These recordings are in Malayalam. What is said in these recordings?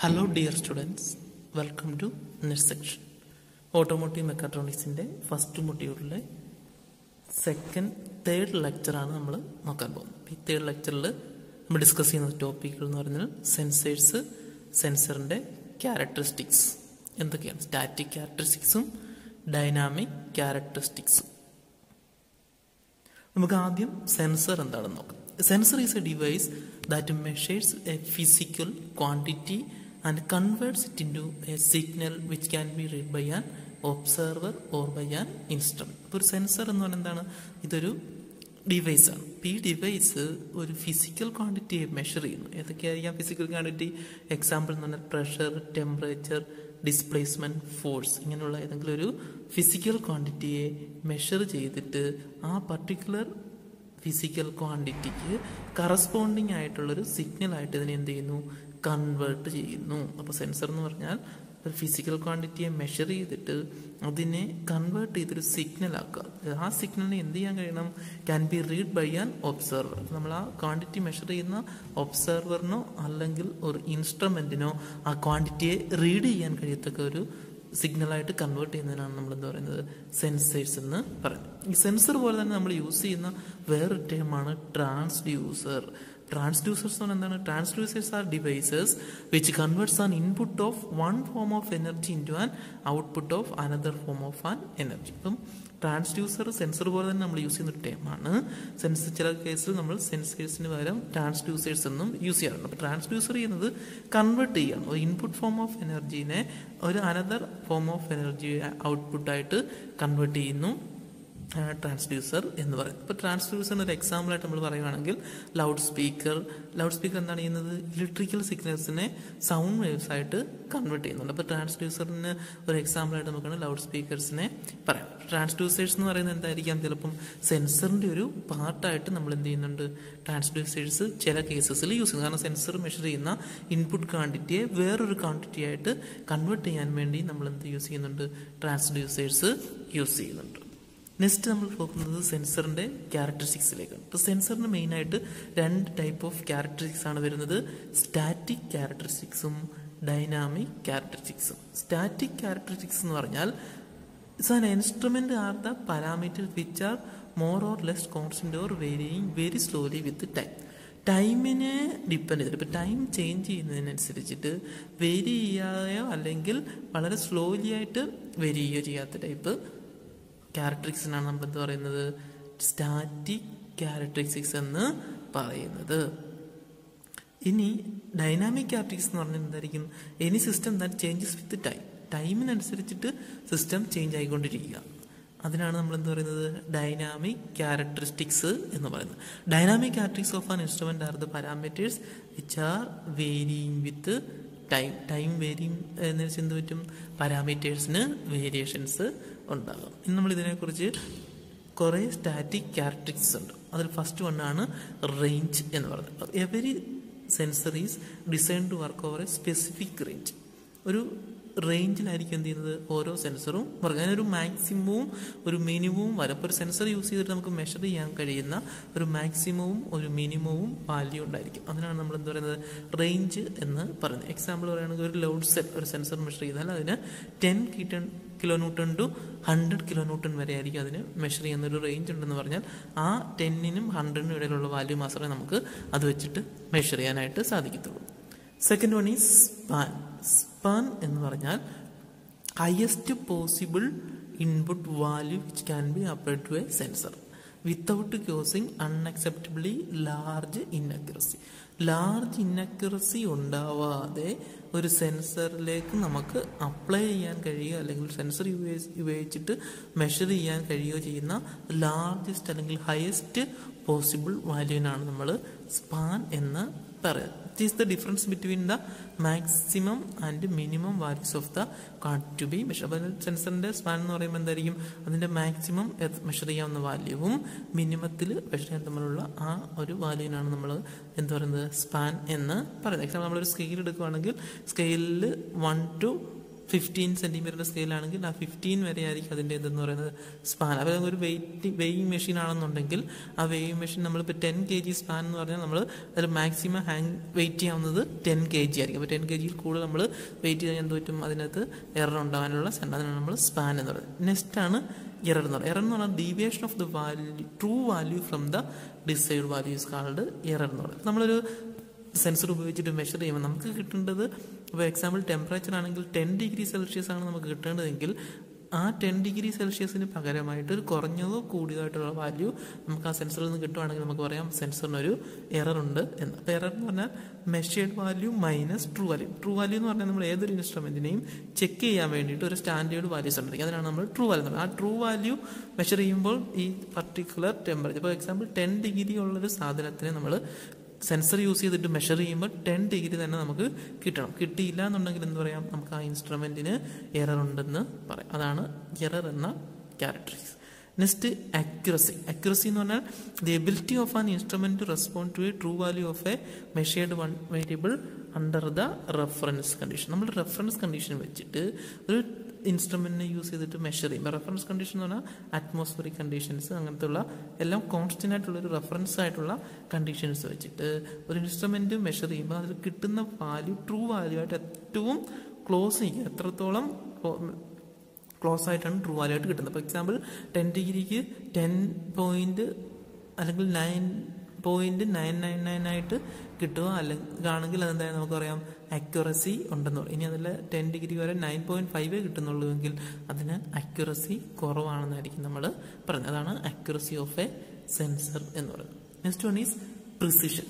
Hello dear students, welcome to next section. Automotive Mechatronics in the first module, second, third lecture ആണ് നമ്മൾ നോക്കാൻ പോകുന്നത്. ഈ third lectureൽ നമ്മൾ ഡിസ്കസ് ചെയ്യുന്ന ടോപ്പിക്കുകൾ എന്ന് പറഞ്ഞാൽ സെൻസേഴ്സ്, സെൻസറിന്റെ ക്യാരക്ടറിസ്റ്റിക്സ് എന്തൊക്കെയാണ്, സ്റ്റാറ്റിക് ക്യാരക്ടറിസ്റ്റിക്സും ഡൈനാമിക് ക്യാരക്ടറിസ്റ്റിക്സും. നമുക്ക് ആദ്യം സെൻസർ എന്താണെന്ന് നോക്കാം. Sensor is a device that measures a physical quantity and converts it into a signal which can be read by an observer or by an instrument. ഒരു സെൻസർ എന്ന് പറഞ്ഞാൽ എന്താണ്? ഇതൊരു ഡിവൈസാണ്. ഈ ഡിവൈസ് ഒരു ഫിസിക്കൽ ക്വാണ്ടിറ്റിയെ മെഷർ ചെയ്യുന്നു. ഏതൊക്കെയായിരിക്കാം ഫിസിക്കൽ ക്വാണ്ടിറ്റി? എക്സാമ്പിൾ എന്ന് പറഞ്ഞാൽ പ്രഷർ, ടെമ്പറേച്ചർ, ഡിസ്പ്ലേസ്മെന്റ്, ഫോഴ്സ്, ഇങ്ങനെയുള്ള ഏതെങ്കിലും ഒരു ഫിസിക്കൽ ക്വാണ്ടിറ്റിയെ മെഷർ ചെയ്തിട്ട് ആ പർട്ടിക്കുലർ ഫിസിക്കൽ ക്വാണ്ടിറ്റിക്ക് കറസ്പോണ്ടിങ് ആയിട്ടുള്ളൊരു സിഗ്നലായിട്ട് ഇതിനെ എന്ത് ചെയ്യുന്നു? കൺവേർട്ട് ചെയ്യുന്നു. അപ്പോൾ സെൻസർ എന്ന് പറഞ്ഞാൽ ഒരു ഫിസിക്കൽ ക്വാണ്ടിറ്റിയെ മെഷർ ചെയ്തിട്ട് അതിനെ കൺവേർട്ട് ചെയ്തൊരു സിഗ്നൽ ആക്കുക. ആ സിഗ്നലിനെ എന്ത് ചെയ്യാൻ കഴിയണം? Can be read by an observer. നമ്മൾ ആ ക്വാണ്ടിറ്റി മെഷർ ചെയ്യുന്ന ഒബ്സർവറിനോ അല്ലെങ്കിൽ ഒരു ഇൻസ്ട്രുമെന്റിനോ ആ ക്വാണ്ടിറ്റിയെ റീഡ് ചെയ്യാൻ കഴിയത്തക്ക ഒരു സിഗ്നലായിട്ട് കൺവേർട്ട് ചെയ്യുന്നതിനാണ് നമ്മൾ എന്താ പറയുന്നത്? സെൻസേഴ്സ് എന്ന് പറയുന്നത്. ഈ സെൻസർ പോലെ തന്നെ നമ്മൾ യൂസ് ചെയ്യുന്ന വേറൊരു ടേമാണ് ട്രാൻസ്ഡ്യൂസർ. ട്രാൻസ്ഡ്യൂസേഴ്സ് എന്ന് പറഞ്ഞാൽ എന്താണ്? Transducers are devices which converts an input of one form of energy into an output of another form of an energy. അപ്പം ട്രാൻസ്ഡ്യൂസർ സെൻസർ പോലെ തന്നെ നമ്മൾ യൂസ് ചെയ്യുന്ന ഒരു ടേമാണ്. ചില കേസിൽ നമ്മൾ സെൻസേഴ്സിന് പകരം ട്രാൻസ്ഡ്യൂസേഴ്സ് എന്നും യൂസ് ചെയ്യാറുണ്ട്. അപ്പോൾ ട്രാൻസ്ഡ്യൂസർ ചെയ്യുന്നത് കൺവേർട്ട് ചെയ്യണം. ഒരു ഇൻപുട്ട് ഫോം ഓഫ് എനർജീനെ ഒരു അനദർ ഫോം ഓഫ് എനർജി ഔട്ട്പുട്ടായിട്ട് കൺവേർട്ട് ചെയ്യുന്നു ട്രാൻസ്ഡ്യൂസർ എന്ന് പറയുന്നത്. ഇപ്പോൾ ട്രാൻസ്ഡ്യൂസറിന് ഒരു എക്സാമ്പിളായിട്ട് നമ്മൾ പറയുകയാണെങ്കിൽ ലൗഡ് സ്പീക്കർ എന്താണ് ചെയ്യുന്നത്? ഇലക്ട്രിക്കൽ സിഗ്നൽസിനെ സൗണ്ട് വേവ്സ് ആയിട്ട് കൺവേർട്ട് ചെയ്യുന്നുണ്ട്. അപ്പോൾ ട്രാൻസ്ഡ്യൂസറിന് ഒരു എക്സാമ്പിളായിട്ട് നമുക്കാണ് ലൗഡ് സ്പീക്കേഴ്സിനെ പറയാം. ട്രാൻസ്ഡ്യൂസേഴ്സ് എന്ന് പറയുന്നത് എന്തായിരിക്കാം? ചിലപ്പം സെൻസറിന്റെ ഒരു പാർട്ടായിട്ട് നമ്മൾ എന്ത് ചെയ്യുന്നുണ്ട്? ട്രാൻസ്ഡ്യൂസേഴ്സ് ചില കേസസിൽ യൂസ് ചെയ്യുന്നു. കാരണം സെൻസർ മെഷർ ചെയ്യുന്ന ഇൻപുട്ട് ക്വാണ്ടിറ്റിയെ വേറൊരു ക്വാണ്ടിറ്റി ആയിട്ട് കൺവേർട്ട് ചെയ്യാൻ വേണ്ടി നമ്മൾ എന്ത് യൂസ് ചെയ്യുന്നുണ്ട്? ട്രാൻസ്ഡ്യൂസേഴ്സ് യൂസ് ചെയ്യുന്നുണ്ട്. നെക്സ്റ്റ് നമ്മൾ നോക്കുന്നത് സെൻസറിന്റെ ക്യാരക്ടറിസ്റ്റിക്സിലേക്കാണ്. ഇപ്പോൾ സെൻസറിന് മെയിനായിട്ട് രണ്ട് ടൈപ്പ് ഓഫ് ക്യാരക്ടറിസ്റ്റിക്സ് ആണ് വരുന്നത്. സ്റ്റാറ്റിക് ക്യാരക്ടറിസ്റ്റിക്സും ഡൈനാമിക് ക്യാരക്ടറിസ്റ്റിക്സും. സ്റ്റാറ്റിക് ക്യാരക്ടറിസ്റ്റിക്സ് എന്ന് പറഞ്ഞാൽ it's an instrument are the parameters which are more or less constant or varying very slowly with time. ടൈമിനെ ഡിപ്പെൻഡ് ചെയ്തിട്ട് ഇപ്പോൾ ടൈം ചേഞ്ച് ചെയ്യുന്നതിനനുസരിച്ചിട്ട് വേരി ചെയ്യാതെയോ അല്ലെങ്കിൽ വളരെ സ്ലോലി ആയിട്ട് വേരി ചെയ്യുകയോ ചെയ്യാത്ത ടൈപ്പ് ക്യാരക്ടറിസ്റ്റിക്സിനാണ് നമ്മൾ എന്ത് പറയുന്നത്? സ്റ്റാറ്റിക് ക്യാരക്ടറിസ്റ്റിക്സ് എന്ന് പറയുന്നത്. ഇനി ഡൈനാമിക് ക്യാരക്ടറിസ്റ്റിക്സ് എന്ന് പറഞ്ഞാൽ എന്തായിരിക്കും? Any system that changes with time. ടൈമിനനുസരിച്ചിട്ട് സിസ്റ്റം ചേഞ്ച് ആയിക്കൊണ്ടിരിക്കുക. അതിനാണ് നമ്മൾ എന്ത് പറയുന്നത്? ഡൈനാമിക് ക്യാരക്ടറിസ്റ്റിക്സ് എന്ന് പറയുന്നത്. Dynamic characteristics of an instrument are the parameters which are varying with time വേരിയും എന്ന് വെച്ചാൽ എന്ത് പറ്റും? പാരാമീറ്റേഴ്സിന് വേരിയേഷൻസ് ഉണ്ടാകും. ഇന്ന് നമ്മൾ ഇതിനെക്കുറിച്ച് കുറേ സ്റ്റാറ്റിക് ക്യാരക്ടറിസ്റ്റിക്സ് ഉണ്ട്. അതിൽ ഫസ്റ്റ് വണ്ണാണ് റേഞ്ച് എന്ന് പറയുന്നത്. Every sensor is design to work over a specific range. ഒരു റേഞ്ചിലായിരിക്കും എന്ത് ചെയ്യുന്നത്? ഓരോ സെൻസറും പറഞ്ഞാൽ ഒരു മാക്സിമവും ഒരു മിനിമവും വരും. അപ്പോൾ ഒരു സെൻസർ യൂസ് ചെയ്തിട്ട് നമുക്ക് മെഷർ ചെയ്യാൻ കഴിയുന്ന ഒരു മാക്സിമവും ഒരു മിനിമവും വാല്യൂ ഉണ്ടായിരിക്കും. അതിനാണ് നമ്മൾ എന്ത് പറയുന്നത്? റേഞ്ച് എന്ന് പറയുന്നത്. എക്സാമ്പിൾ പറയുകയാണെങ്കിൽ ഒരു ലോഡ് സെറ്റ് ഒരു സെൻസർ മെഷർ ചെയ്താൽ അതിന് 10 കിലോന്യൂട്ടൺ ടു 100 കിലോന്യൂട്ടൺ വരെ ആയിരിക്കും അതിന് മെഷർ ചെയ്യുന്ന ഒരു റേഞ്ച് ഉണ്ടെന്ന് പറഞ്ഞാൽ ആ 10നും 100നും ഇടയിലുള്ള വാല്യൂ മാത്രമേ നമുക്ക് അത് വെച്ചിട്ട് മെഷർ ചെയ്യാനായിട്ട് സാധിക്കത്തുള്ളൂ. Second one is span. Span എന്ന് പറഞ്ഞാൽ highest possible input value which can be applied to a sensor without causing unacceptably large inaccuracy. Large inaccuracy ഉണ്ടാവാതെ ഒരു സെൻസറിലേക്ക് നമുക്ക് അപ്ലൈ ചെയ്യാൻ കഴിയുക അല്ലെങ്കിൽ സെൻസർ ഉപയോഗിച്ചിട്ട് മെഷർ ചെയ്യാൻ കഴിയുകയോ ചെയ്യുന്ന ലാർജസ്റ്റ് അല്ലെങ്കിൽ ഹയസ്റ്റ് പോസിബിൾ വാല്യൂവിനാണ് നമ്മൾ സ്പാൻ എന്ന് പറയുന്നത്. It is the difference between the maximum and minimum values of the quantity to be measure. അപ്പോൾ സെൻസറിന്റെ സ്പാൻ എന്ന് പറയുമ്പോൾ എന്തായിരിക്കും? അതിന്റെ മാക്സിമം മെഷർ ചെയ്യാവുന്ന വാല്യൂവും മിനിമത്തിൽ മെഷർ ചെയ്യാൻ തമ്മിലുള്ള ആ ഒരു വാല്യൂവിനാണ് നമ്മൾ എന്ത് പറയുന്നത്? സ്പാൻ എന്ന് പറയുന്നത്. എക്സാമ്പിൾ നമ്മളൊരു സ്കെയിൽ എടുക്കുകയാണെങ്കിൽ സ്കെയിലിൽ 1 to 15 സെന്റിമീറ്റർ സ്കെയിലാണെങ്കിൽ ആ 15 വരെ ആയിരിക്കും അതിൻ്റെ ഇതെന്ന് പറയുന്നത് സ്പാൻ. അപ്പോൾ ഒരു വെയിങ് മെഷീൻ ആണെന്നുണ്ടെങ്കിൽ ആ വെയിങ് മെഷീൻ നമ്മളിപ്പോൾ 10 kg സ്പാൻ എന്ന് പറഞ്ഞാൽ നമ്മൾ അതിൽ മാക്സിമം വെയിറ്റ് ചെയ്യാവുന്നത് 10 kg ആയിരിക്കും. അപ്പോൾ 10 kg കൂടുതൽ നമ്മൾ വെയിറ്റ് ചെയ്യാൻ എന്ത് പറ്റും, അതിനകത്ത് എറർ ഉണ്ടാകാനുള്ള അതിനാണ് നമ്മൾ സ്പാൻ എന്ന് പറയുന്നത്. നെക്സ്റ്റ് ആണ് എറർ എന്ന് പറയുന്നത്. എറർ എന്ന് പറഞ്ഞാൽ deviation of the value true value from the desired value is called error എന്ന് പറയുന്നത്. നമ്മളൊരു സെൻസർ ഉപയോഗിച്ചിട്ട് മെഷർ ചെയ്യുമ്പോൾ നമുക്ക് കിട്ടേണ്ടത്, ഇപ്പോൾ എക്സാമ്പിൾ ടെമ്പറേച്ചർ ആണെങ്കിൽ 10 ഡിഗ്രി സെൽഷ്യസ് ആണ് നമുക്ക് കിട്ടേണ്ടതെങ്കിൽ ആ 10 ഡിഗ്രി സെൽഷ്യസിന് പകരമായിട്ട് ഒരു കുറഞ്ഞതോ കൂടിയതായിട്ടുള്ള വാല്യൂ നമുക്ക് ആ സെൻസറിൽ നിന്ന് കിട്ടുവാണെങ്കിൽ നമുക്ക് പറയാം സെൻസറിനൊരു എറർ ഉണ്ട് എന്ന്. അപ്പോൾ എറർ എന്ന് പറഞ്ഞാൽ measured value minus true value. True value എന്ന് പറഞ്ഞാൽ നമ്മൾ ഏതൊരു ഇൻസ്ട്രുമെന്റിനെയും ചെക്ക് ചെയ്യാൻ വേണ്ടിയിട്ട് ഒരു സ്റ്റാൻഡേർഡ് വാല്യൂസ് ഉണ്ടായിരിക്കും. അതിനാണ് നമ്മൾ ട്രൂ വാല്യൂ എന്ന് പറയുന്നത്. ആ ട്രൂ വാല്യൂ മെഷർ ചെയ്യുമ്പോൾ ഈ പർട്ടിക്കുലർ ടെമ്പറേച്ചർ, ഇപ്പോൾ എക്സാമ്പിൾ 10 ഡിഗ്രി ഉള്ളൊരു സാധനത്തിനെ നമ്മൾ സെൻസർ യൂസ് ചെയ്തിട്ട് മെഷർ ചെയ്യുമ്പോൾ 10 ഡിഗ്രി തന്നെ നമുക്ക് കിട്ടണം. കിട്ടിയില്ല എന്നുണ്ടെങ്കിൽ എന്ത് പറയാം, നമുക്ക് ആ ഇൻസ്ട്രുമെന്റിന് എറർ ഉണ്ടെന്ന് പറയാം. അതാണ് എറർ എന്ന ക്യാരക്ടറിസ്റ്റിക്സ്. Next accuracy. അക്യുറസി എന്ന് പറഞ്ഞാൽ the ability of an instrument to respond to a true value of a measured one variable under the reference condition. നമ്മൾ റെഫറൻസ് കണ്ടീഷൻ വെച്ചിട്ട് ഒരു ഇൻസ്ട്രുമെന്റിനെ യൂസ് ചെയ്തിട്ട് മെഷർ ചെയ്യും. റെഫറൻസ് കണ്ടീഷൻ എന്ന് പറഞ്ഞാൽ അറ്റ്മോസ്ഫിയറിക് കണ്ടീഷൻസ്, അങ്ങനത്തെ ഉള്ള എല്ലാം കോൺസ്റ്റന്റ് ആയിട്ടുള്ള ഒരു റെഫറൻസ് ആയിട്ടുള്ള കണ്ടീഷൻസ് വെച്ചിട്ട് ഒരു ഇൻസ്ട്രുമെന്റ് മെഷർ ചെയ്യുമ്പോൾ അതിൽ കിട്ടുന്ന വാല്യൂ ട്രൂ വാല്യൂ ആയിട്ട് ഏറ്റവും ക്ലോസ് ചെയ്യുക, എത്രത്തോളം ക്ലോസ് ആയിട്ടാണ് ട്രൂ വാല്യൂ ആയിട്ട് കിട്ടുന്നത്. ഫോർ എക്സാമ്പിൾ 10 ഡിഗ്രിക്ക് 10 പോയിന്റ് അല്ലെങ്കിൽ 9.999 ആയിട്ട് കിട്ടുക ആണെങ്കിൽ അതെന്തായാലും നമുക്ക് പറയാം അക്യുറസി ഉണ്ടെന്ന് പറയും. ഇനി അതിൽ 10 ഡിഗ്രി വരെ 9.5 കിട്ടുന്നുള്ളൂ എങ്കിൽ അതിന് അക്യുറസി കുറവാണെന്നായിരിക്കും നമ്മൾ പറയുന്നത്. അതാണ് അക്യുറസി ഓഫ് എ സെൻസർ എന്ന് പറയുന്നത്. Next one is precision.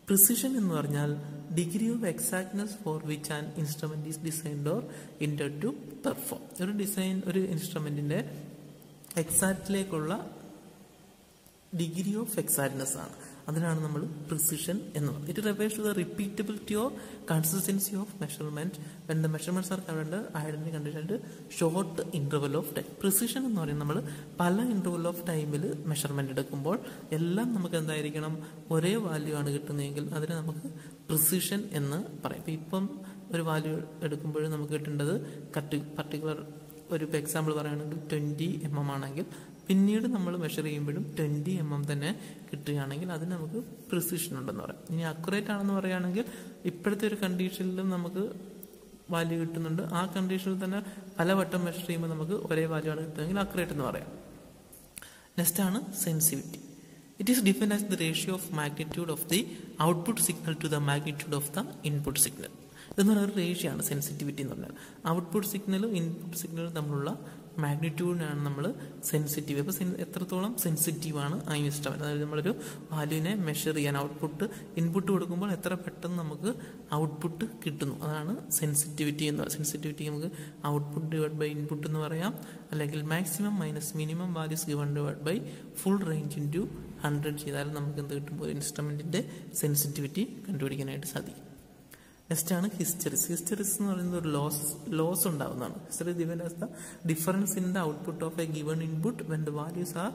Precision എന്ന് പറഞ്ഞാൽ degree of exactness for which an instrument is designed or intend to perform. ഒരു ഇൻസ്ട്രുമെന്റിന്റെ എക്സാക്റ്റിലേക്കുള്ള ഡിഗ്രി ഓഫ് എക്സാക്ട്നെസ് ആണ്, അതിനാണ് നമ്മൾ പ്രിസിഷൻ എന്ന് പറയുന്നത്. It refers to the repeatability or consistency of measurement when the measurements are covered identity condition short interval of time. Precision എന്ന് പറയുന്നത് നമ്മൾ പല ഇന്റർവൽ ഓഫ് ടൈമിൽ മെഷർമെന്റ് എടുക്കുമ്പോൾ എല്ലാം നമുക്ക് എന്തായിരിക്കണം, ഒരേ വാല്യൂ ആണ് കിട്ടുന്നതെങ്കിൽ അതിനെ നമുക്ക് പ്രിസിഷൻ എന്ന് പറയും. ഇപ്പം ഒരു വാല്യൂ എടുക്കുമ്പോൾ നമുക്ക് കിട്ടേണ്ടത് പർട്ടിക്കുലർ ഒരു എക്സാമ്പിൾ പറയുകയാണെങ്കിൽ 20 mm ആണെങ്കിൽ പിന്നീട് നമ്മൾ മെഷർ ചെയ്യുമ്പോഴും 20 mm തന്നെ കിട്ടുകയാണെങ്കിൽ അതിന് നമുക്ക് പ്രിസിഷൻ ഉണ്ടെന്ന് പറയാം. ഇനി അക്യുറേറ്റ് ആണെന്ന് പറയുകയാണെങ്കിൽ ഇപ്പോഴത്തെ ഒരു കണ്ടീഷനിലും നമുക്ക് വാല്യൂ കിട്ടുന്നുണ്ട്, ആ കണ്ടീഷനിൽ തന്നെ പലവട്ടം മെഷർ ചെയ്യുമ്പോൾ നമുക്ക് ഒരേ വാല്യൂ ആണ് കിട്ടുന്നതെങ്കിൽ അക്യുറേറ്റ് എന്ന് പറയാം. നെക്സ്റ്റ് ആണ് sensitivity. It is defined as the ratio of magnitude of the output signal to the magnitude of the input signal. ഇതെന്ന് പറയുന്ന ഒരു റേഷ്യോ ആണ് സെൻസിറ്റിവിറ്റി എന്ന് പറഞ്ഞാൽ. ഔട്ട്പുട്ട് സിഗ്നലും ഇൻപുട്ട് സിഗ്നലും തമ്മിലുള്ള മാഗ്നിറ്റ്യൂഡിനാണ് നമ്മൾ സെൻസിറ്റീവ്. അപ്പോൾ എത്രത്തോളം സെൻസിറ്റീവാണ് ആ ഇൻസ്ട്രുമെന്റ്, അതായത് നമ്മളൊരു വാല്യൂവിനെ മെഷർ ചെയ്യാൻ ഇൻപുട്ട് കൊടുക്കുമ്പോൾ എത്ര പെട്ടെന്ന് നമുക്ക് ഔട്ട്പുട്ട് കിട്ടുന്നു, അതാണ് സെൻസിറ്റിവിറ്റി എന്ന് പറയുന്നത്. സെൻസിറ്റിവിറ്റി നമുക്ക് ഔട്ട്പുട്ട് ഡിവൈഡ് ബൈ ഇൻപുട്ട് എന്ന് പറയാം, അല്ലെങ്കിൽ maximum minus minimum values given divide by full range into 100 ചെയ്താലും നമുക്ക് എന്ത് കിട്ടുമ്പോൾ ഒരു ഇൻസ്ട്രുമെന്റിന്റെ സെൻസിറ്റിവിറ്റി കണ്ടുപിടിക്കാനായിട്ട് സാധിക്കും. നെക്സ്റ്റ് ആണ് ഹിസ്റ്ററിസ്. ഹിസ്റ്ററിസ് എന്ന് പറയുന്നത് ഒരു ലോസ് ഉണ്ടാവുന്നതാണ്. History defined as the difference in the output of a given input when the values are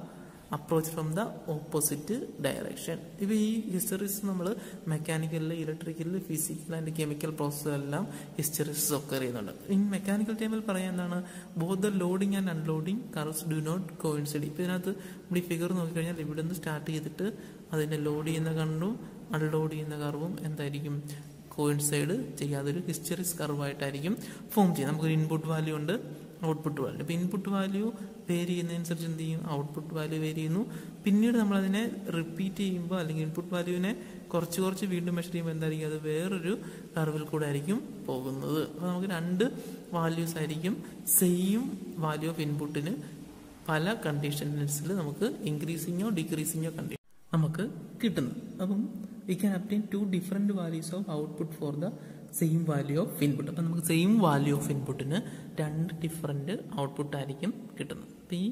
approach from the opposite direction. ഇപ്പോൾ ഈ ഹിസ്റ്ററിസ് നമ്മൾ മെക്കാനിക്കലിൽ, ഇലക്ട്രിക്കലിൽ, ഫിസിക്കൽ ആൻഡ് കെമിക്കൽ പ്രോസസ്സെല്ലാം ഹിസ്റ്ററിസ് ഒക്കെ അറിയുന്നുണ്ട്. ഇൻ മെക്കാനിക്കൽ ടൈമിൽ പറയാൻ എന്താണ്, both the loading and unloading curves do not coincide. ഇപ്പോൾ ഇതിനകത്ത് നമ്മൾ ഈ ഫിഗർ നോക്കിക്കഴിഞ്ഞാൽ ഇവിടെ നിന്ന് സ്റ്റാർട്ട് ചെയ്തിട്ട് അതിനെ ലോഡ് ചെയ്യുന്ന കർവും അൺലോഡ് ചെയ്യുന്ന കർവും എന്തായിരിക്കും, കോയിൻസൈഡ് ചെയ്യാതൊരു ഹിസ്റ്ററിസ് കർവായിട്ടായിരിക്കും ഫോം ചെയ്യുന്നത്. നമുക്കൊരു ഇൻപുട്ട് വാല്യൂ ഉണ്ട്, ഔട്ട്പുട്ട് വാല്യൂ. ഇപ്പോൾ ഇൻപുട്ട് വാല്യൂ വേരി ചെയ്യുന്നതനുസരിച്ച് എന്ത് ചെയ്യും, ഔട്ട്പുട്ട് വാല്യൂ വേരി ചെയ്യുന്നു. പിന്നീട് നമ്മളതിനെ റിപ്പീറ്റ് ചെയ്യുമ്പോൾ അല്ലെങ്കിൽ ഇൻപുട്ട് വാല്യൂവിനെ കുറച്ച് വീണ്ടും മെഷർ ചെയ്യുമ്പോൾ എന്തായിരിക്കും, അത് വേറൊരു കർവിൽ കൂടെ ആയിരിക്കും പോകുന്നത്. അപ്പോൾ നമുക്ക് 2 വാല്യൂസ് ആയിരിക്കും സെയിം വാല്യൂ ഓഫ് ഇൻപുട്ടിന് പല കണ്ടീഷൻസിൽ നമുക്ക് ഇൻക്രീസിങ്ങോ ഡിക്രീസിങ്ങോ കണ്ടീഷൻ നമുക്ക് കിട്ടുന്നത്. അപ്പം we can obtain 2 different values of output for the same value of input. അപ്പം നമുക്ക് സെയിം വാല്യൂ ഓഫ് ഇൻപുട്ടിന് 2 ഡിഫറെൻറ്റ് ഔട്ട്പുട്ട് ആയിരിക്കും കിട്ടുന്നത്. അപ്പോൾ ഈ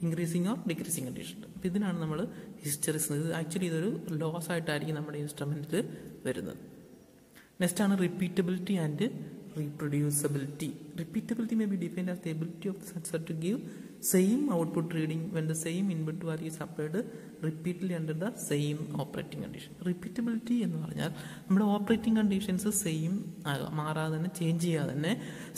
ഇൻക്രീസിങ് ഓർ ഡിക്രീസിങ് കണ്ടീഷൻ. അപ്പോൾ ഇതിനാണ് നമ്മൾ ഹിസ്റ്ററിസ്. ആക്ച്വലി ഇതൊരു ലോസ് ആയിട്ടായിരിക്കും നമ്മുടെ ഇൻസ്ട്രുമെന്റിൽ വരുന്നത്. നെക്സ്റ്റ് ആണ് repeatability and reproducibility. Repeatability may be defined as the ability of the sensor to give same output reading when the same input value is applied repeatedly under the same operating condition. Repeatability എന്ന് പറഞ്ഞാൽ നമ്മുടെ ഓപ്പറേറ്റിംഗ് കണ്ടീഷൻസ് സെയിം മാറാതെ തന്നെ ചേഞ്ച് ചെയ്യാതെ തന്നെ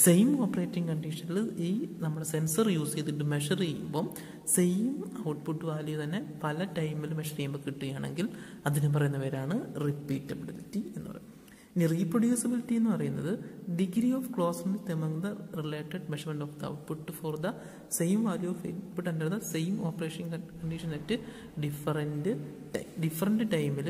സെയിം ഓപ്പറേറ്റിംഗ് കണ്ടീഷനിൽ ഈ നമ്മുടെ സെൻസർ യൂസ് ചെയ്തിട്ട് മെഷർ ചെയ്യുമ്പം സെയിം ഔട്ട്പുട്ട് വാല്യൂ തന്നെ പല ടൈമിൽ മെഷർ ചെയ്യുമ്പോൾ കിട്ടുകയാണെങ്കിൽ അതിന് പറയുന്ന പേരാണ് റിപ്പീറ്റബിലിറ്റി എന്ന് പറയുന്നത്. ഇനി റീപ്രൊഡ്യൂസിബിലിറ്റി എന്ന് പറയുന്നത് degree of closeness among the related measurement of the output for the same value of input under the same operation condition at different ടൈമിൽ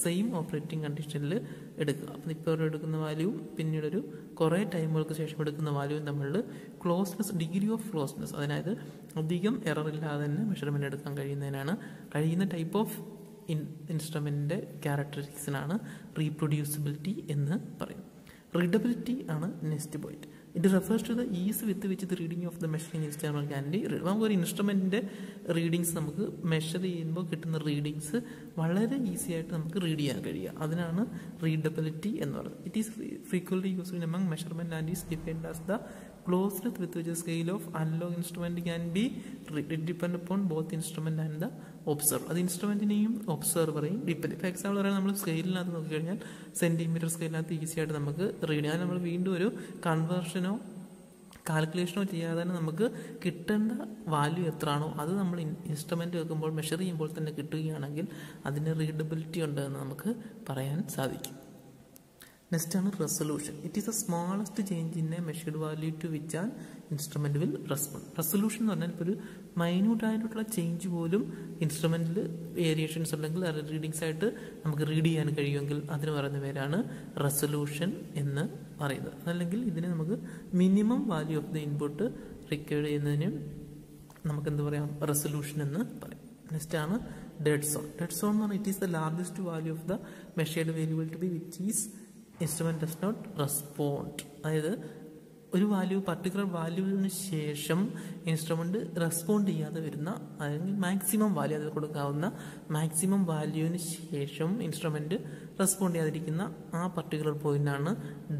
സെയിം ഓപ്പറേറ്റിംഗ് കണ്ടീഷനിൽ എടുക്കുക. അപ്പം ഇപ്പോൾ എടുക്കുന്ന വാല്യൂവും പിന്നീടൊരു കുറേ ടൈമുകൾക്ക് ശേഷം എടുക്കുന്ന വാല്യൂവും തമ്മിൽ ക്ലോസ്നെസ് ഡിഗ്രി ഓഫ് ക്ലോസ്നെസ്, അതായത് അധികം എറർ ഇല്ലാതെ തന്നെ മെഷർമെന്റ് എടുക്കാൻ കഴിയുന്ന ടൈപ്പ് ഓഫ് ഇൻസ്ട്രുമെന്റിന്റെ ക്യാരക്ടറിസ്റ്റിക്സിനാണ് റീപ്രൊഡ്യൂസിബിലിറ്റി എന്ന് പറയുന്നത്. റീഡബിലിറ്റി ആണ് next point. It refers to the ease with which the reading of the measuring instrument can be read. നമുക്കൊരു ഇൻസ്ട്രുമെന്റിന്റെ റീഡിങ്സ് നമുക്ക് മെഷർ ചെയ്യുമ്പോൾ കിട്ടുന്ന റീഡിങ്സ് വളരെ ഈസി ആയിട്ട് നമുക്ക് റീഡ് ചെയ്യാൻ കഴിയുക. അതിനാണ് റീഡബിലിറ്റി എന്ന് പറയുന്നത്. It is frequently used among measurement and is defined as the closeness with which the scale of analog instrument can be depend upon both instrument and the observer. അത് ഇൻസ്ട്രുമെന്റിനെയും ഒബ്സർവറേയും ഡിപ്പെൻഡ്. ഇപ്പോൾ എക്സാമ്പിൾ പറയാൻ നമ്മൾ സ്കെയിലിനകത്ത് നോക്കിക്കഴിഞ്ഞാൽ സെന്റിമീറ്റർ സ്കെയിലിനകത്ത് ഈസി ആയിട്ട് നമുക്ക് റീഡ് ചെയ്യാൻ നമ്മൾ വീണ്ടും ഒരു കൺവേർഷനോ കാൽക്കുലേഷനോ ചെയ്യാതെ തന്നെ നമുക്ക് കിട്ടേണ്ട വാല്യൂ എത്രയാണോ അത് നമ്മൾ ഇൻസ്ട്രുമെന്റ് വെക്കുമ്പോൾ മെഷർ ചെയ്യുമ്പോൾ തന്നെ കിട്ടുകയാണെങ്കിൽ അതിന് റീഡബിലിറ്റി ഉണ്ടെന്ന് നമുക്ക് പറയാൻ സാധിക്കും. നെക്സ്റ്റ് ആണ് resolution. It is the smallest change in a measured value to which an instrument will respond. Resolution എന്ന് പറഞ്ഞാൽ ഇപ്പോൾ ഒരു മൈന്യൂട്ട് ആയിട്ടുള്ള ചേഞ്ച് പോലും ഇൻസ്ട്രുമെന്റിൽ വേരിയേഷൻസ് ഉണ്ടെങ്കിൽ റീഡിങ്സ് ആയിട്ട് നമുക്ക് റീഡ് ചെയ്യാൻ കഴിയുമെങ്കിൽ അതിന് പറയുന്ന പേരാണ് റെസൊല്യൂഷൻ എന്ന് പറയുന്നത്. അല്ലെങ്കിൽ ഇതിന് നമുക്ക് minimum value of the input required ചെയ്യുന്നതിനും നമുക്ക് എന്ത് പറയാം, റെസൊല്യൂഷൻ എന്ന് പറയും. നെക്സ്റ്റ് ആണ് ഡെഡ് സോൺ. ഡെഡ് സോൺ എന്ന് പറഞ്ഞാൽ it is the largest value of the measured variable to be which is instrument does not respond. അതായത് ഒരു വാല്യൂ പർട്ടിക്കുലർ വാല്യൂവിന് ശേഷം ഇൻസ്ട്രുമെന്റ് റെസ്പോണ്ട് ചെയ്യാതെ വരുന്ന, അല്ലെങ്കിൽ മാക്സിമം വാല്യൂ അതിൽ കൊടുക്കാവുന്ന മാക്സിമം വാല്യൂവിന് ശേഷം ഇൻസ്ട്രുമെന്റ് റെസ്പോണ്ട് ചെയ്യാതിരിക്കുന്ന ആ പർട്ടിക്കുലർ പോയിന്റാണ്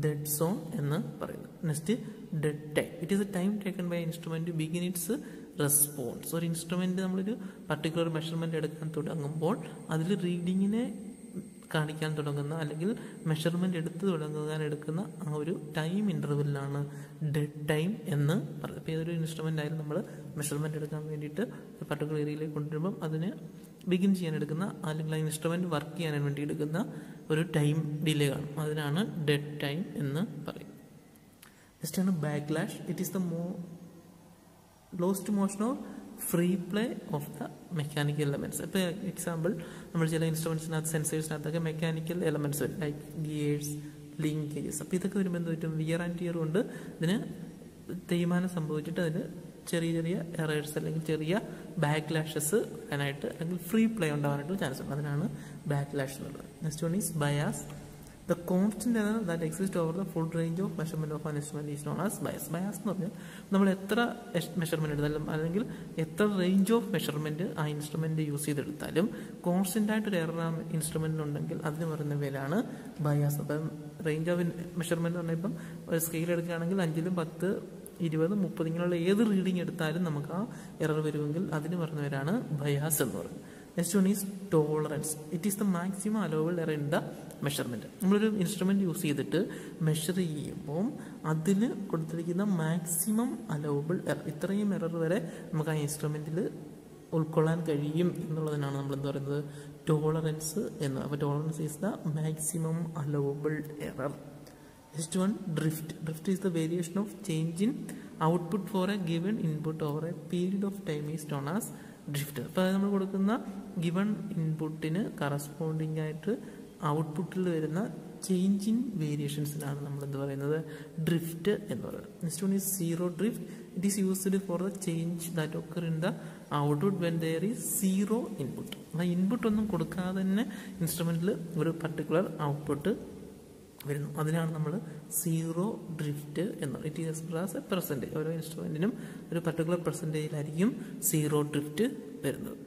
ഡെഡ് സോൺ എന്ന് പറയുന്നത്. Next dead time. It is a time taken by instrument begin its response. ഒരു ഇൻസ്ട്രുമെന്റ് നമ്മളൊരു പർട്ടിക്കുലർ മെഷർമെന്റ് എടുക്കാൻ തുടങ്ങുമ്പോൾ അതിൽ റീഡിങ്ങിനെ കാണിക്കാൻ തുടങ്ങുന്ന അല്ലെങ്കിൽ മെഷർമെന്റ് എടുത്ത് തുടങ്ങാൻ എടുക്കുന്ന ആ ഒരു ടൈം ഇന്റർവെല്ലാണ് ഡെഡ് ടൈം എന്ന് പറയുന്നത്. ഇപ്പോൾ ഏതൊരു ഇൻസ്ട്രുമെന്റ് ആയാലും നമ്മൾ മെഷർമെന്റ് എടുക്കാൻ വേണ്ടിയിട്ട് ഒരു പർട്ടിക്കുലർ ഏരിയയിലേക്ക് കൊണ്ടുവരുമ്പം അതിന് ബിഗിൻ ചെയ്യാൻ എടുക്കുന്ന അല്ലെങ്കിൽ ആ ഇൻസ്ട്രുമെന്റ് വർക്ക് ചെയ്യാൻ വേണ്ടി എടുക്കുന്ന ഒരു ടൈം ഡിലേ കാണും. അതിനാണ് ഡെഡ് ടൈം എന്ന് പറയും. നെക്സ്റ്റ് ആണ് backlash. It is the lost motion or free play off the mechanical elements. ഇപ്പോൾ എക്സാമ്പിൾ നമ്മൾ ചില ഇൻസ്ട്രുമെന്റ്സിനകത്ത് സെൻസേഴ്സിനകത്തൊക്കെ മെക്കാനിക്കൽ എലമെന്റ്സ് വരും, ലൈക്ക് ഗിയേഴ്സ്, ലിങ്കേജസ്. അപ്പോൾ ഇതൊക്കെ വരുമ്പോൾ എന്ത് പറ്റും, വിയർ ആൻഡ് ടിയർ കൊണ്ട് ഇതിന് തേയ്മാനം സംഭവിച്ചിട്ട് അതിന് ചെറിയ ചെറിയ എറേഴ്സ് അല്ലെങ്കിൽ ചെറിയ ബാക്ക്ലാഷസ് വരാനായിട്ട് അല്ലെങ്കിൽ ഫ്രീ പ്ലേ ഉണ്ടാവാനായിട്ട് ചാൻസ് ഉണ്ട്. അതിനാണ് ബാക്ക്ലാഷ് എന്നുള്ളത്. Next one is bias. The constant error that exists over the full range of measurement of an instrument is known as bias. Bias എന്ന് പറഞ്ഞാൽ നമ്മൾ എത്ര മെഷർമെന്റ് എടുത്താലും അല്ലെങ്കിൽ എത്ര റേഞ്ച് ഓഫ് മെഷർമെന്റ് ആ ഇൻസ്ട്രുമെന്റ് യൂസ് ചെയ്തെടുത്താലും കോൺസ്റ്റന്റ് ആയിട്ടൊരു എറർ ആ ഇൻസ്ട്രുമെന്റിലുണ്ടെങ്കിൽ അതിന് പറയുന്ന പേരാണ് ബയാസ്. അപ്പം റേഞ്ച് ഓഫ് മെഷർമെന്റ് പറഞ്ഞാൽ ഇപ്പം ഒരു സ്കെയിൽ എടുക്കുകയാണെങ്കിൽ 5, 10, 20, 30 ഇങ്ങനെയുള്ള ഏത് റീഡിങ് എടുത്താലും നമുക്ക് ആ എറർ വരുമെങ്കിൽ അതിന് പറയുന്ന പേരാണ് ബയാസ് എന്ന് പറയുന്നത്. Next one is tolerance. It is the maximum allowable error in the measurement. നമ്മളൊരു ഇൻസ്ട്രുമെന്റ് യൂസ് ചെയ്തിട്ട് മെഷർ ചെയ്യുമ്പോൾ അതിന് കൊടുത്തിരിക്കുന്ന മാക്സിമം അലൗബിൾ എറർ, ഇത്രയും എറർ വരെ നമുക്ക് ആ ഇൻസ്ട്രുമെന്റിൽ ഉൾക്കൊള്ളാൻ കഴിയും എന്നുള്ളതിനാണ് നമ്മൾ എന്താ പറയുന്നത്, ടോളറൻസ് എന്ന്. അപ്പോൾ tolerance is the maximum allowable error. Next one drift. Drift is the variation of change in output for a given input over a period of time is known as drift. അപ്പോൾ അത് നമ്മൾ കൊടുക്കുന്ന ഗിവൺ ഇൻപുട്ടിന് കറസ്പോണ്ടിങ് ആയിട്ട് ഔട്ട്പുട്ടിൽ വരുന്ന ചേഞ്ച് ഇൻ വേരിയേഷൻസിനാണ് നമ്മൾ എന്ത് പറയുന്നത്, ഡ്രിഫ്റ്റ് എന്ന് പറയുന്നത്. Next one is zero drift. It is used for the change that occur in the output when there is zero input. ആ ഇൻപുട്ട് ഒന്നും കൊടുക്കാതെ തന്നെ ഇൻസ്ട്രുമെന്റിൽ ഒരു പർട്ടിക്കുലർ ഔട്ട്പുട്ട് വരുന്നു. അതിനാണ് നമ്മൾ സീറോ ഡ്രിഫ്റ്റ് എന്ന്. It is express A percentage. ഓരോ ഇൻസ്ട്രുമെന്റിനും ഒരു പർട്ടിക്കുലർ പെർസെൻറ്റേജിലായിരിക്കും സീറോ ഡ്രിഫ്റ്റ് വരുന്നത്.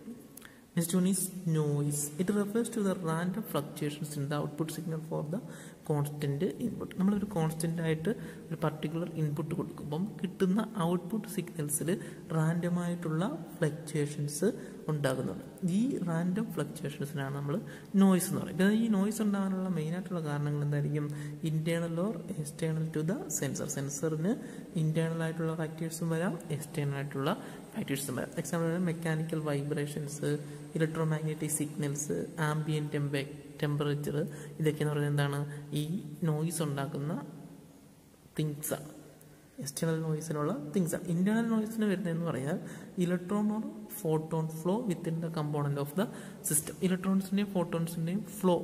Next one is noise. It refers to the random fluctuations in the output signal for the constant input. നമ്മളൊരു കോൺസ്റ്റൻ്റ് ആയിട്ട് ഒരു പർട്ടിക്കുലർ ഇൻപുട്ട് കൊടുക്കുമ്പം കിട്ടുന്ന ഔട്ട്പുട്ട് സിഗ്നൽസിൽ റാൻഡമായിട്ടുള്ള ഫ്ലക്ച്വേഷൻസ് ഉണ്ടാകുന്നുണ്ട്. ഈ റാൻഡം ഫ്ലക്ച്വേഷൻസിനാണ് നമ്മൾ നോയ്സ് എന്ന് പറയുന്നത്. ഈ നോയ്സ് ഉണ്ടാകാനുള്ള മെയിനായിട്ടുള്ള കാരണങ്ങൾ എന്തായിരിക്കും? Internal or external to the sensor. സെൻസറിന് ഇൻറ്റേർണൽ ആയിട്ടുള്ള ഫാക്ടേഴ്സും വരാം, എക്സ്റ്റേണൽ ആയിട്ടുള്ള ഫാക്ടേഴ്സും വരാം. Example mechanical vibrations, electromagnetic signals, ambient temperature, ഇതൊക്കെ എന്ന് പറയുന്നത് എന്താണ്? ഈ നോയ്സ് ഉണ്ടാക്കുന്ന തിങ്സാണ്. എക്സ്റ്റേണൽ നോയ്സിനുള്ള തിങ്സാണ്. ഇന്റേണൽ നോയ്സിന് വരുന്നതെന്ന് പറയാൻ electron or photon flow within the component of the system. ഇലക്ട്രോൺസിന്റെയും ഫോട്ടോൺസിന്റെയും ഫ്ലോ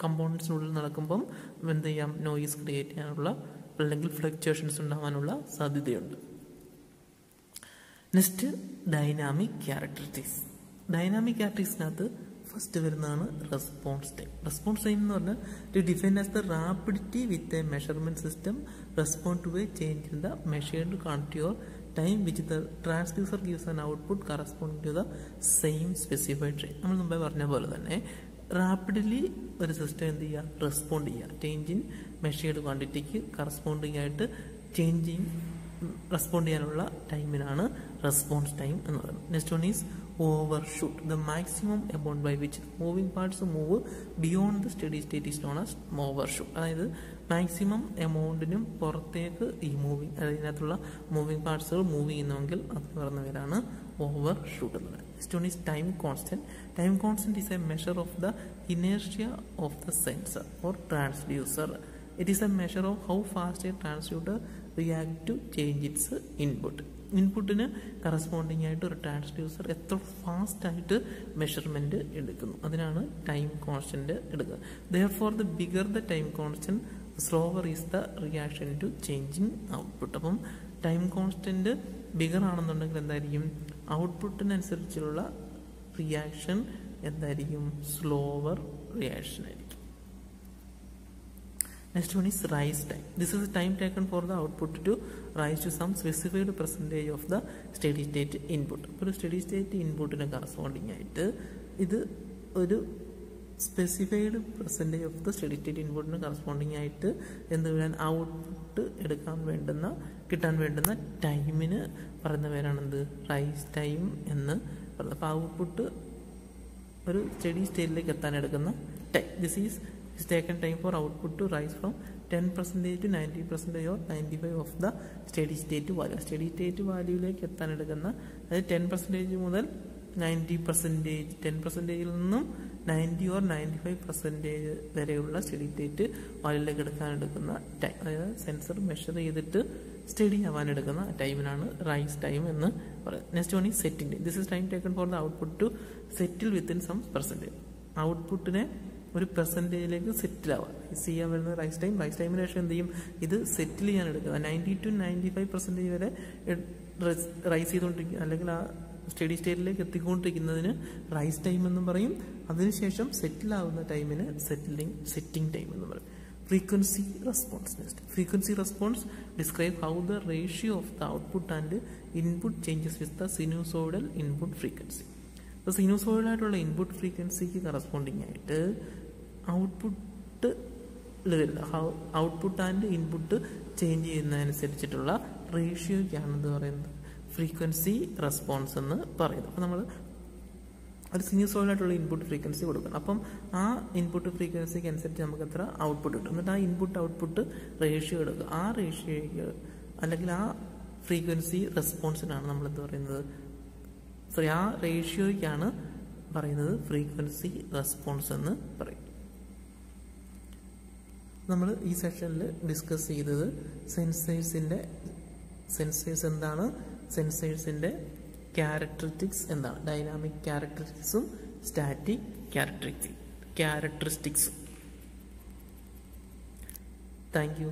കമ്പോണൻസിനുള്ളിൽ നടക്കുമ്പം എന്ത് ചെയ്യാം? നോയ്സ് ക്രിയേറ്റ് ചെയ്യാനുള്ള അല്ലെങ്കിൽ ഫ്ലക്ച്വേഷൻസ് ഉണ്ടാകാനുള്ള സാധ്യതയുണ്ട്. Next dynamic characteristics. ഡൈനാമിക് ക്യാരക്ടറിസ്റ്റിനകത്ത് ഫസ്റ്റ് വരുന്നതാണ് റെസ്പോൺസ് ടൈം. റെസ്പോൺസ് ടൈം എന്ന് പറഞ്ഞാൽ to define as the rapidity with a measurement system respond to a change in the measured quantity or time which the transducer gives an output corresponding to the same specified time. നമ്മൾ മുമ്പേ പറഞ്ഞ പോലെ തന്നെ റാപ്പിഡ്ലി ഒരു സിസ്റ്റം എന്ത് ചെയ്യുക? റെസ്പോണ്ട് ചെയ്യുക. ചേഞ്ച് ഇൻ മെഷേർഡ് ക്വാണ്ടിറ്റിക്ക് കറസ്പോണ്ടിങ് ആയിട്ട് ചേഞ്ചിങ് റെസ്പോണ്ട് ചെയ്യാനുള്ള ടൈമിനാണ് റെസ്പോൺസ് ടൈം എന്ന് പറയുന്നത്. Next one is overshoot. The maximum amount by which moving parts move beyond the steady state is known as overshoot. അതായത് മാക്സിമം എമൗണ്ടിനും പുറത്തേക്ക് ഈ മൂവിങ്, അതായത് ഇതിനകത്തുള്ള മൂവിങ് പാർട്സുകൾ മൂവ് ചെയ്യുന്നെങ്കിൽ അത് പറയുന്ന പേരാണ് ഓവർഷൂട്ട് എന്നുള്ളത്. Next one is time constant. Time constant is A measure of the inertia of the sensor or transducer. It is a measure of how fast a transducer react to change its input. ഇൻപുട്ടിന് കറസ്പോണ്ടിങ് ആയിട്ട് ഒരു ട്രാൻസ്ഡ്യൂസർ എത്ര ഫാസ്റ്റ് ആയിട്ട് മെഷർമെന്റ് എടുക്കുന്നു, അതിനാണ് ടൈം കോൺസ്റ്റന്റ് എടുക്കുക. Therefore, the bigger the time constant, slower is the reaction to changing output. അപ്പം ടൈം കോൺസ്റ്റന്റ് ബിഗർ ആണെന്നുണ്ടെങ്കിൽ എന്തായിരിക്കും? ഔട്ട്പുട്ടിനനുസരിച്ചുള്ള റിയാക്ഷൻ എന്തായിരിക്കും? സ്ലോവർ റിയാക്ഷൻ ആയിരിക്കും. Next one is rise time. This is the time taken for the output to rise to some specified percentage of the steady state input. ഒരു സ്റ്റഡി സ്റ്റേറ്റ് ഇൻപുട്ടിന് കറസ്പോണ്ടിങ് ആയിട്ട് ഇത് ഒരു specified percentage of the steady state ഇൻപുട്ടിന് കറസ്പോണ്ടിങ് ആയിട്ട് എന്ത് ചെയ്യാൻ ഔട്ട്പുട്ട് കിട്ടാൻ വേണ്ടുന്ന ടൈമിന് പറയുന്ന പേരാണെന്ത്? റൈസ് ടൈം എന്ന് പറയുന്നത്. അപ്പോൾ ഔട്ട്പുട്ട് ഒരു സ്റ്റഡി സ്റ്റേറ്റിലേക്ക് എത്താൻ എടുക്കുന്ന time. This is taken time for output to rise from 10% to 90% or 95% of the steady state value. Steady state വാല്യൂയിലേക്ക് എത്താൻ എടുക്കുന്ന, അതായത് 10% മുതൽ 90%, 10%ൽ നിന്നും 90 or 95% വരെയുള്ള സ്റ്റഡി സ്റ്റേറ്റ് വാല്യൂയിലേക്ക് എടുക്കുന്ന ടൈം, അതായത് സെൻസർ മെഷർ ചെയ്തിട്ട് സ്റ്റഡി ആവാൻ എടുക്കുന്ന ടൈമിനാണ് റൈസ് ടൈം എന്ന് പറയുന്നത്. Next one is setting time. This is time taken for the output to settle within some percentage. ഔട്ട്പുട്ടിനെ ഒരു പെർസെൻറ്റേജിലേക്ക് സെറ്റിൽ ആവാം. ചെയ്യാൻ വരുന്ന റൈസ് ടൈം. റൈസ് ടൈമിന് ശേഷം എന്ത് ചെയ്യും? ഇത് സെറ്റിൽ ചെയ്യാൻ എടുക്കുക. 90 to 95% വരെ റൈസ് ചെയ്തുകൊണ്ടിരിക്കുക, അല്ലെങ്കിൽ ആ സ്റ്റഡി സ്റ്റേറ്റിലേക്ക് എത്തിക്കൊണ്ടിരിക്കുന്നതിന് റൈസ് ടൈം എന്നും പറയും. അതിനുശേഷം സെറ്റിൽ ആവുന്ന ടൈമിന് സെറ്റിംഗ് ടൈം എന്ന് പറയും. Frequency response. Next frequency response describe how the ratio of the output and input changes with the sinusoidal input frequency. അപ്പോൾ സിനുസോയിഡായിട്ടുള്ള ഇൻപുട്ട് ഫ്രീക്വൻസിക്ക് കറസ്പോണ്ടിങ് ആയിട്ട് ഔട്ട്പുട്ട് വരുന്ന ഔട്ട്പുട്ട് ആൻഡ് ഇൻപുട്ട് ചേഞ്ച് ചെയ്യുന്നതനുസരിച്ചിട്ടുള്ള റേഷ്യോയ്ക്കാണെന്ന് പറയുന്നത് ഫ്രീക്വൻസി റെസ്പോൺസ് എന്ന് പറയുന്നത്. അപ്പോൾ നമ്മൾ ഒരു സിനുസോയിഡായിട്ടുള്ള ഇൻപുട്ട് ഫ്രീക്വൻസി കൊടുക്കണം. അപ്പം ആ ഇൻപുട്ട് ഫ്രീക്വൻസിക്ക് അനുസരിച്ച് നമുക്ക് എത്ര ഔട്ട്പുട്ട് കിട്ടും. എന്നിട്ട് ആ ഇൻപുട്ട് ഔട്ട്പുട്ട് റേഷ്യോ എടുക്കുക. ആ റേഷ്യോയ്ക്ക് അല്ലെങ്കിൽ ആ ഫ്രീക്വൻസി റെസ്പോൺസിനാണ് നമ്മൾ എന്ത് പറയുന്നത്? സോറി, ആ റേഷ്യോയ്ക്കാണ് പറയുന്നത് ഫ്രീക്വൻസി റെസ്പോൺസ് എന്ന് പറയും. നമ്മൾ ഈ സെഷനിൽ ഡിസ്കസ് ചെയ്തത് സെൻസേഴ്സ് എന്താണ്, സെൻസേഴ്സിൻ്റെ ക്യാരക്ടറിസ്റ്റിക്സ് എന്താണ്, ഡൈനാമിക് ക്യാരക്ടറിസ്റ്റിക്സും സ്റ്റാറ്റിക് ക്യാരക്ടറിസ്റ്റിക്സും. Thank U.